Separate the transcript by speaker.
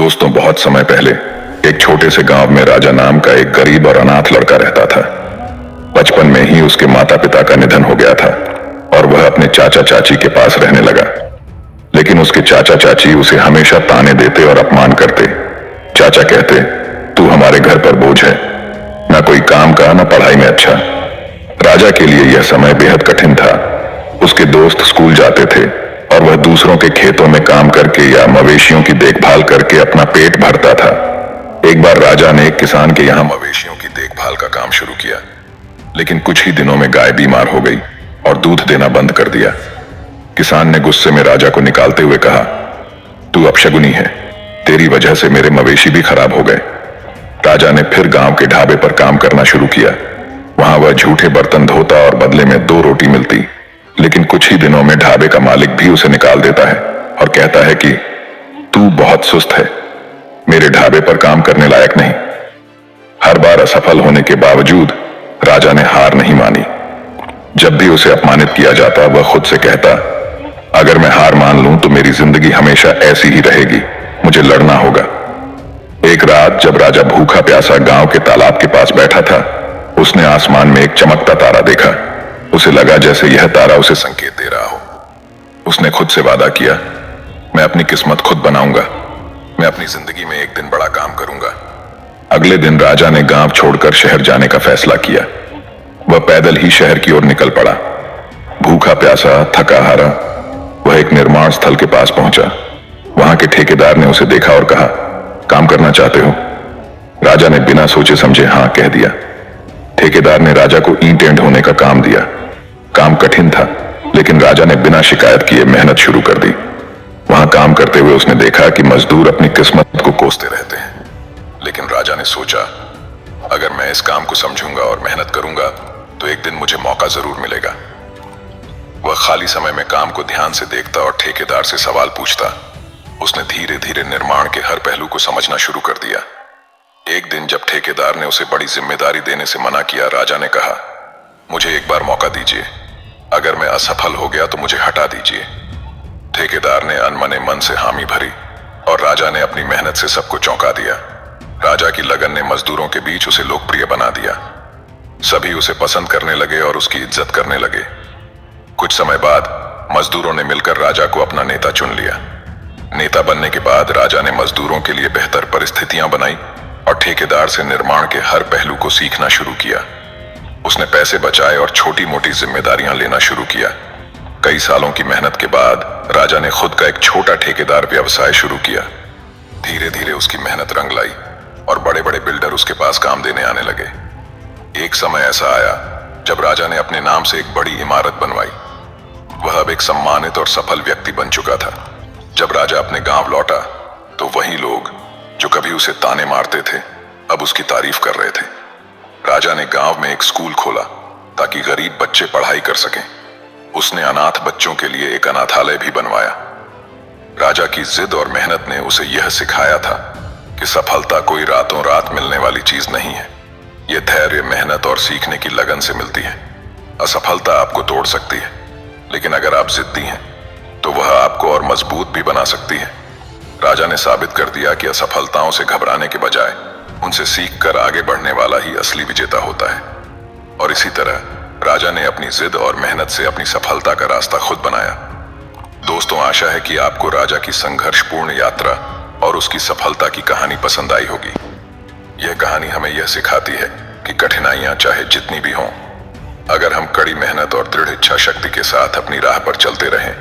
Speaker 1: दोस्तों, बहुत समय पहले एक छोटे से गांव में राजा नाम का एक गरीब और अनाथ लड़का रहता था। बचपन में ही उसके माता पिता का निधन हो गया था और वह अपने चाचा चाची के पास रहने लगा। लेकिन उसके चाचा चाची उसे हमेशा ताने देते और अपमान करते। चाचा कहते, तू हमारे घर पर बोझ है, ना कोई काम का ना पढ़ाई में अच्छा। राजा के लिए यह समय बेहद कठिन था। उसके दोस्त स्कूल जाते थे और वह दूसरों के खेतों में काम करके या मवेशियों की देखभाल करके अपना पेट भरता था। एक बार राजा ने एक किसान के यहाँ मवेशियों की देखभाल का काम शुरू किया, लेकिन कुछ ही दिनों में गाय बीमार हो गई और दूध देना बंद कर दिया। किसान ने गुस्से में राजा को निकालते हुए कहा, तू अपशगुनी है, तेरी वजह से मेरे मवेशी भी खराब हो गए। राजा ने फिर गांव के ढाबे पर काम करना शुरू किया। वहां वह झूठे बर्तन धोता और बदले में 2 रोटी मिलती। लेकिन कुछ ही दिनों में ढाबे का मालिक भी उसे निकाल देता है और कहता है कि तू बहुत सुस्त है, मेरे ढाबे पर काम करने लायक नहीं। हर बार असफल होने के बावजूद राजा ने हार नहीं मानी। जब भी उसे अपमानित किया जाता वह खुद से कहता, अगर मैं हार मान लूं तो मेरी जिंदगी हमेशा ऐसी ही रहेगी, मुझे लड़ना होगा। एक रात जब राजा भूखा प्यासा गांव के तालाब के पास बैठा था, उसने आसमान में एक चमकता तारा देखा। उसे लगा जैसे यह तारा उसे संकेत दे रहा हो। उसने खुद से वादा किया, मैं अपनी किस्मत खुद बनाऊंगा, मैं अपनी जिंदगी में एक दिन बड़ा काम करूंगा। अगले दिन राजा ने गांव छोड़कर शहर जाने का फैसला किया। वह पैदल ही शहर की ओर निकल पड़ा। भूखा प्यासा, थका हारा, वह एक निर्माण स्थल के पास पहुंचा। वहां के ठेकेदार ने उसे देखा और कहा, काम करना चाहते हो? राजा ने बिना सोचे समझे हाँ कह दिया। ठेकेदार ने राजा को ईंटें ढोने का काम दिया। काम कठिन था, लेकिन राजा ने बिना शिकायत किए मेहनत शुरू कर दी। वहां काम करते हुए उसने देखा कि मजदूर अपनी किस्मत को कोसते रहते हैं। लेकिन राजा ने सोचा, अगर मैं इस काम को समझूंगा और मेहनत करूंगा तो एक दिन मुझे मौका जरूर मिलेगा। वह खाली समय में काम को ध्यान से देखता और ठेकेदार से सवाल पूछता। उसने धीरे धीरे निर्माण के हर पहलू को समझना शुरू कर दिया। एक दिन जब ठेकेदार ने उसे बड़ी जिम्मेदारी देने से मना किया, राजा ने कहा, मुझे एक बार मौका दीजिए, अगर मैं असफल हो गया तो मुझे हटा दीजिए। ठेकेदार ने अनमने मन से हामी भरी और राजा ने अपनी मेहनत से सबको चौंका दिया। राजा की लगन ने मजदूरों के बीच उसे लोकप्रिय बना दिया। सभी उसे पसंद करने लगे और उसकी इज्जत करने लगे। कुछ समय बाद मजदूरों ने मिलकर राजा को अपना नेता चुन लिया। नेता बनने के बाद राजा ने मजदूरों के लिए बेहतर परिस्थितियां बनाई और ठेकेदार से निर्माण के हर पहलू को सीखना शुरू किया। उसने पैसे बचाए और छोटी मोटी जिम्मेदारियां लेना शुरू किया। कई सालों की मेहनत के बाद राजा ने खुद का एक छोटा ठेकेदार व्यवसाय शुरू किया। धीरे धीरे उसकी मेहनत रंग लाई और बड़े बड़े बिल्डर उसके पास काम देने आने लगे। एक समय ऐसा आया जब राजा ने अपने नाम से एक बड़ी इमारत बनवाई। वह अब एक सम्मानित और सफल व्यक्ति बन चुका था। जब राजा अपने गांव लौटा तो वही लोग जो कभी उसे ताने मारते थे अब उसकी तारीफ कर रहे थे। राजा ने गांव में एक स्कूल खोला ताकि गरीब बच्चे पढ़ाई कर सकें। उसने अनाथ बच्चों के लिए एक अनाथालय भी बनवाया। राजा की जिद और मेहनत ने उसे यह सिखाया था कि सफलता कोई रातों रात मिलने वाली चीज नहीं है। यह धैर्य, मेहनत और सीखने की लगन से मिलती है। असफलता आपको तोड़ सकती है, लेकिन अगर आप जिद्दी हैं तो वह आपको और मजबूत भी बना सकती है। राजा ने साबित कर दिया कि असफलताओं से घबराने के बजाय उनसे सीखकर आगे बढ़ने वाला ही असली विजेता होता है। और इसी तरह राजा ने अपनी जिद और मेहनत से अपनी सफलता का रास्ता खुद बनाया। दोस्तों, आशा है कि आपको राजा की संघर्षपूर्ण यात्रा और उसकी सफलता की कहानी पसंद आई होगी। यह कहानी हमें यह सिखाती है कि कठिनाइयां चाहे जितनी भी हों, अगर हम कड़ी मेहनत और दृढ़ इच्छा शक्ति के साथ अपनी राह पर चलते रहें